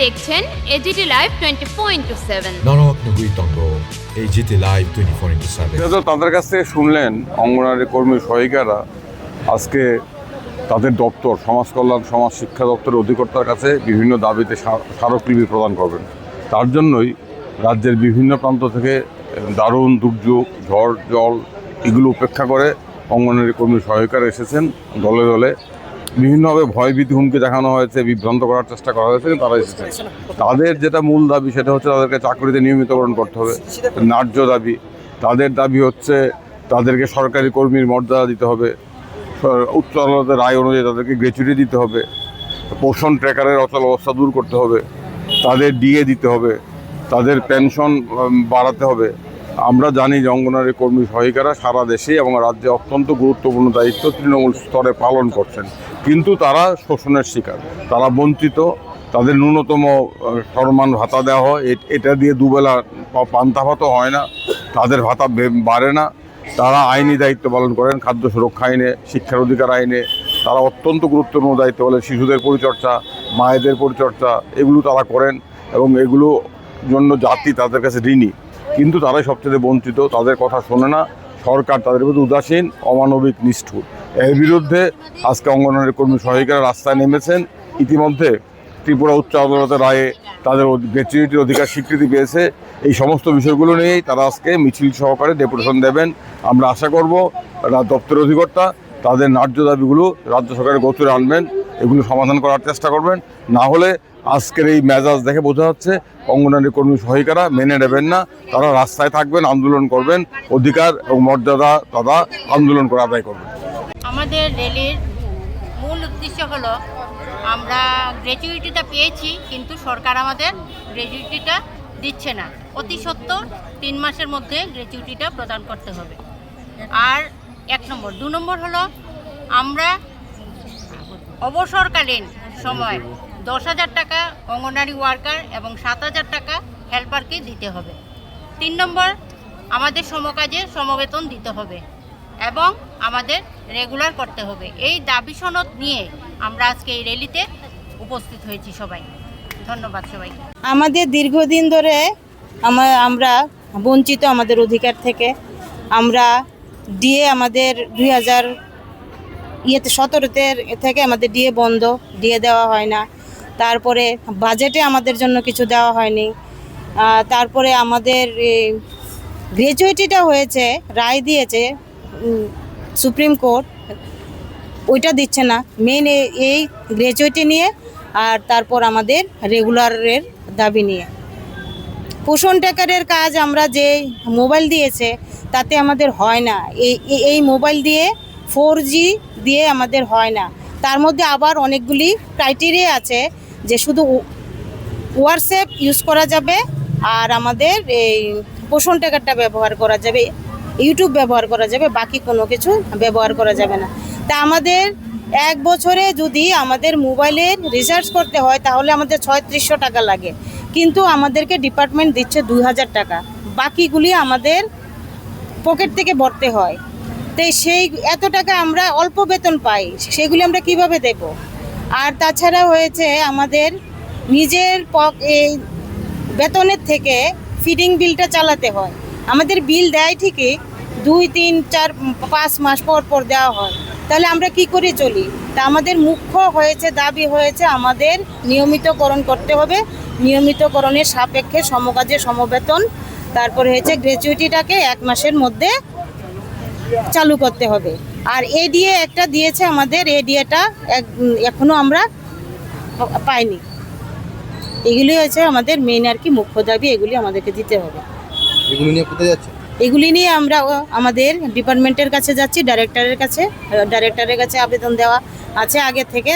দেখছেন AGT live 24/7। নরক AGT live 24/7। তাদের কাছ থেকে শুনলেন অঙ্গনারী কর্মী সহায়িকারা আজকে তাদের দপ্তর সমাজ কল্যাণ সমাজ শিক্ষা দপ্তরের অধিকর্তার কাছে বিভিন্ন দাবিতে স্মারকলিপি প্রদান করবেন। তার জন্যই রাজ্যের বিভিন্ন প্রান্ত থেকে দারুণ দুর্যোগ ঝড় জল এগুলো উপেক্ষা করে অঙ্গনারী কর্মী সহায়িকারা এসেছেন দলে দলে। বিভিন্নভাবে ভয়ভীতি হুমকি দেখানো হয়েছে, বিভ্রান্ত করার চেষ্টা করা হয়েছে, কিন্তু তারা এসেছেন। তাদের যেটা মূল দাবি সেটা হচ্ছে তাদেরকে চাকরিতে নিয়মিতকরণ করতে হবে, ন্যায্য দাবি। তাদের দাবি হচ্ছে তাদেরকে সরকারি কর্মীর মর্যাদা দিতে হবে, উচ্চ আদালতের রায় অনুযায়ী তাদেরকে গ্র্যাচুইটি দিতে হবে, পোষণ ট্র্যাকারের অচল অবস্থা দূর করতে হবে, তাদের ডিএ দিতে হবে, তাদের পেনশন বাড়াতে হবে। আমরা জানি যে অঙ্গনারী কর্মী সহায়িকারা সারা দেশে এবং রাজ্যে অত্যন্ত গুরুত্বপূর্ণ দায়িত্ব তৃণমূল স্তরে পালন করছেন, কিন্তু তারা শোষণের শিকার, তারা বঞ্চিত। তাদের ন্যূনতম সম্মান ভাতা দেওয়া হয়, এটা দিয়ে দুবেলা পান্তা ভাতও হয় না, তাদের ভাতা বাড়ে না। তারা আইনি দায়িত্ব পালন করেন, খাদ্য সুরক্ষা আইনে, শিক্ষার অধিকার আইনে তারা অত্যন্ত গুরুত্বপূর্ণ দায়িত্ব বলে। শিশুদের পরিচর্যা, মায়েদের পরিচর্যা এগুলো তারা করেন এবং এগুলো জন্য জাতি তাদের কাছে ঋণী, কিন্তু তারাই সবচেয়ে বঞ্চিত। তাদের কথা শোনে না সরকার, তাদের প্রতি উদাসীন, অমানবিক, নিষ্ঠুর। এর বিরুদ্ধে আজকে অঙ্গনওয়াড়ি কর্মী সহায়িকারা রাস্তায় নেমেছেন। ইতিমধ্যে ত্রিপুরা উচ্চ আদালতের রায়ে তাদের গ্র্যাচুইটির অধিকার স্বীকৃতি পেয়েছে। এই সমস্ত বিষয়গুলো নিয়েই তারা আজকে মিছিল সহকারে ডেপুটেশন দেবেন। আমরা আশা করব দপ্তরের অধিকর্তা তাদের ন্যায্য দাবিগুলো রাজ্য সরকারের গোচরে আনবেন, এগুলো সমাধান করার চেষ্টা করবেন। না হলে আজকের এই মেজাজ দেখে বোঝা যাচ্ছে অঙ্গনওয়াড়ি কর্মী সহায়িকারা মেনে নেবেন না, তারা রাস্তায় থাকবেন, আন্দোলন করবেন, অধিকার এবং মর্যাদা তারা আন্দোলন করে আদায় করবেন। আমাদের রেলের মূল উদ্দেশ্য হলো আমরা গ্র্যাচুইটিটা পেয়েছি, কিন্তু সরকার আমাদের গ্র্যাচুইটিটা দিচ্ছে না। অতি সত্বর 3 মাসের মধ্যে গ্র্যাচুইটিটা প্রদান করতে হবে। আর 1 নম্বর। 2 নম্বর হলো আমরা অবসরকালীন সময় 10,000 টাকা অঙ্গনওয়াড়ি ওয়ার্কার এবং 7,000 টাকা হেল্পারকে দিতে হবে। 3 নম্বর, আমাদের সমকাজে সমবেতন দিতে হবে এবং আমাদের রেগুলার করতে হবে। এই দাবি সনদ নিয়ে আমরা আজকে এই র্যালিতে উপস্থিত হয়েছি সবাই। ধন্যবাদ সবাইকে। আমাদের দীর্ঘদিন ধরে আমরা বঞ্চিত আমাদের অধিকার থেকে। আমরা ডিএ আমাদের 2017 থেকে আমাদের ডিএ বন্ধ, ডিএ দেওয়া হয় না। তারপরে বাজেটে আমাদের জন্য কিছু দেওয়া হয়নি। তারপরে আমাদের গ্র্যাচুইটিটা হয়েছে, রায় দিয়েছে সুপ্রিম কোর্ট, ওইটা দিচ্ছে না। মেন এই গ্র্যাচুইটি নিয়ে, আর তারপর আমাদের রেগুলারের দাবি নিয়ে। পোষণ ট্র্যাকারের কাজ আমরা যে মোবাইল দিয়েছে তাতে আমাদের হয় না। এই মোবাইল দিয়ে 4G দিয়ে আমাদের হয় না। তার মধ্যে আবার অনেকগুলি ক্রাইটেরিয়া আছে যে শুধু হোয়াটসঅ্যাপ ইউজ করা যাবে, আর আমাদের এই পোষণ ট্র্যাকারটা ব্যবহার করা যাবে, ইউটিউব ব্যবহার করা যাবে, বাকি কোনো কিছু ব্যবহার করা যাবে না। তা আমাদের 1 বছরে যদি আমাদের মোবাইলের রিচার্জ করতে হয় তাহলে আমাদের 3600 টাকা লাগে, কিন্তু আমাদেরকে ডিপার্টমেন্ট দিচ্ছে 2000 টাকা। বাকিগুলি আমাদের পকেট থেকে ভরতে হয়। তাই সেই এত টাকা আমরা অল্প বেতন পাই, সেগুলি আমরা কিভাবে দেব? আর তাছাড়া হয়েছে আমাদের নিজের এই বেতনের থেকে ফিডিং বিলটা চালাতে হয়। আমাদের বিল দেয় ঠিকই, 2, 3, 4, 5 মাস পর পর দেওয়া হয়। তাহলে আমরা কি করে চলি? তা আমাদের মুখ্য হয়েছে, দাবি হয়েছে আমাদের নিয়মিতকরণ করতে হবে। নিয়মিতকরণের সাপেক্ষে সমকাজে সমবেতন, তারপরে হয়েছে গ্র্যাচুইটিটাকে 1 মাসের মধ্যে চালু করতে হবে। আর এডিএ একটা দিয়েছে আমাদের, এডিএটা এখনো আমরা পাইনি। এগুলি হয়েছে আমাদের মেইন আর কি মুখ্য দাবি, এগুলি আমাদেরকে দিতে হবে। এগুলো নিয়ে কোথায় যাচ্ছে? এগুলি নিয়ে আমরা আমাদের ডিপার্টমেন্টের কাছে যাচ্ছি, ডাইরেক্টরের কাছে আবেদন দেওয়া আছে আগে থেকে।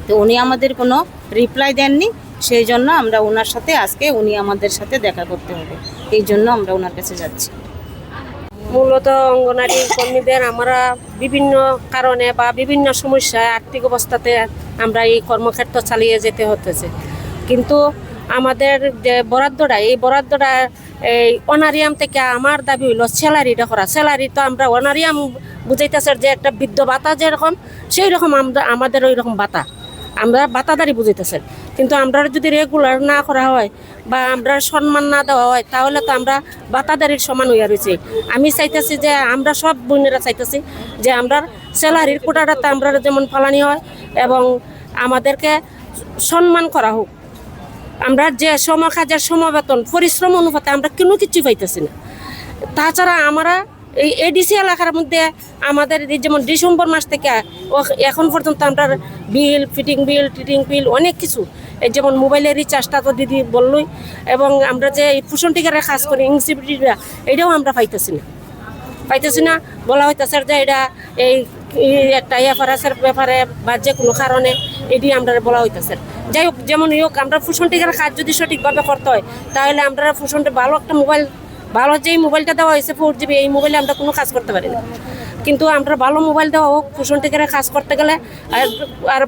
তো উনি আমাদের কোনো রিপ্লাই দেননি, সেই জন্য আমরা ওনার সাথে আজকে উনি আমাদের সাথে দেখা করতে হবে, এই জন্য আমরা ওনার কাছে যাচ্ছি। মূলত অঙ্গনারী কর্মীদের আমরা বিভিন্ন কারণে বা বিভিন্ন সমস্যায় আর্থিক অবস্থাতে আমরা এই কর্মক্ষেত্র চালিয়ে যেতে হতেছে, কিন্তু আমাদের যে বরাদ্দটা, এই বরাদ্দটা এই অনারিয়াম থেকে আমার দাবি হইল স্যালারিটা করা। স্যালারি তো আমরা অনারিয়াম বুঝাইতেছে যে একটা বৃদ্ধ ভাতা যেরকম, সেই রকম আমাদের ওই রকম ভাতা আমরা বাতাদারি বুঝাইতেছেন, কিন্তু আমরা যদি রেগুলার না করা হয় বা আমরা সম্মান না দেওয়া হয় তাহলে তো আমরা বাতাদারির সমান হইয়া রয়েছি। আমি চাইতেছি যে আমরা সব বোনেরা চাইতেছি যে আমরা স্যালারির কোটাটাতে আমরা যেমন ফালানি হয় এবং আমাদেরকে সম্মান করা হোক। আমরা যে কাজের সমবেতন পরিশ্রম অনুপাতে আমরা কোনো কিছুই পাইতেছি না। তাছাড়া আমরা এই এডিসি এলাকার মধ্যে আমাদের এই যেমন ডিসেম্বর মাস থেকে এখন পর্যন্ত আমরা বিল ফিটিং বিল টিটিং বিল অনেক কিছু, এই যেমন মোবাইলের রিচার্জটা তো দিদি বললই, এবং আমরা যে এই পোষণ টিকার কাজ করি ইনসিপিটিটা এটাও আমরা পাইতেছি না। বলা হইতেছে যে এটা এই একটা এফআরএসের ব্যাপারে বা যে কোনো কারণে এটি আমরা বলা হইতেছে। যাই হোক, যেমন হোক আমরা পোষণ টিকার কাজ যদি সঠিকভাবে করতে হয় তাহলে আমরা পোষণটা ভালো একটা মোবাইল, ভালো যেই মোবাইলটা দেওয়া হয়েছে 4GB, এই মোবাইলে আমরা কোনো কাজ করতে পারি না। কিন্তু আমরা ভালো মোবাইল দেওয়া হোক, পোষণ টিকার কাজ করতে গেলে আর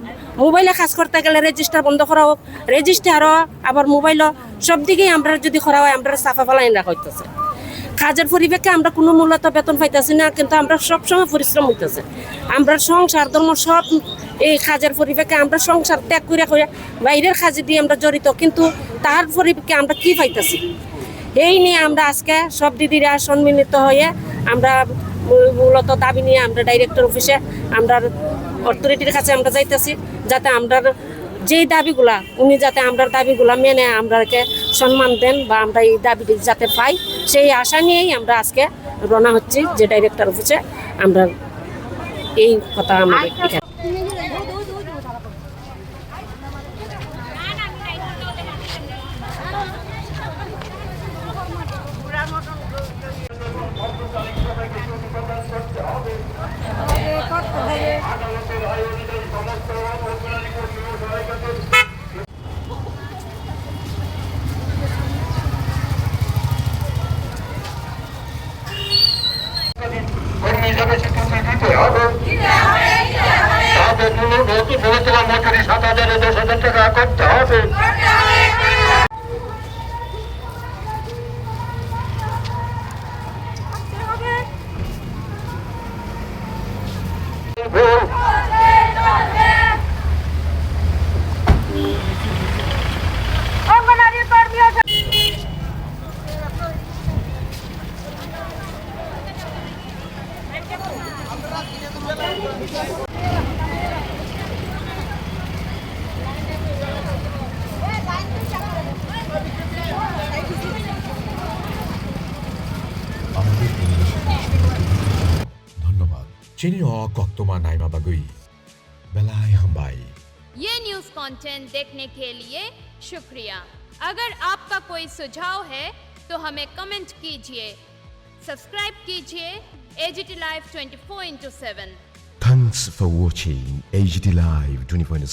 মোবাইলে কাজ করতে গেলে রেজিস্টার বন্ধ করা হোক, রেজিস্টারও আবার মোবাইলও, সব দিকেই আমরা যদি করা হয় আমরা সাফা ফালাইন রাখা হইতেছে। কাজের পরিবেশে আমরা কোনো মূলত বেতন পাইতেছি না, কিন্তু আমরা সবসময় পরিশ্রম হইতেছে। আমরা সংসার ধর্ম সব এই কাজের পরিবেশে আমরা সংসার ত্যাগ করে বাইরের কাজে দিয়ে আমরা জড়িত, কিন্তু তার পরিবেশে আমরা কি পাইতেছি এই নিয়ে আমরা আজকে সব দিদিরা সম্মিলিত হয়ে আমরা মূলত দাবি নিয়ে আমরা ডাইরেক্টর অফিসে আমরা অথরিটির কাছে আমরা যাইতেছি, যাতে আমরা যেই দাবিগুলা উনি যাতে আমরা দাবিগুলা মেনে আমরাকে সম্মান দেন বা আমরা এই দাবি যাতে পাই, সেই আশা নিয়েই আমরা আজকে রওনা হচ্ছি যে ডাইরেক্টর অফিসে আমরা এই কথা আমাদের এখানে। কর্মী হিসাবে স্বীকৃতি দিতে হবে। তাদের নতুন 7,000 10,000 টাকা করতে হবে। ধন্যবাদ। চিনি কক্তমা নাইমা বাগুই বেলায় হাম্বাই। ये न्यूज़ कंटेंट देखने के लिए शुक्रिया। अगर आपका कोई सुझाव है तो हमें कमेंट कीजिए, सब्सक्राइब कीजिए AGT Live 24/7। Thanks for watching AGT Live 24/7.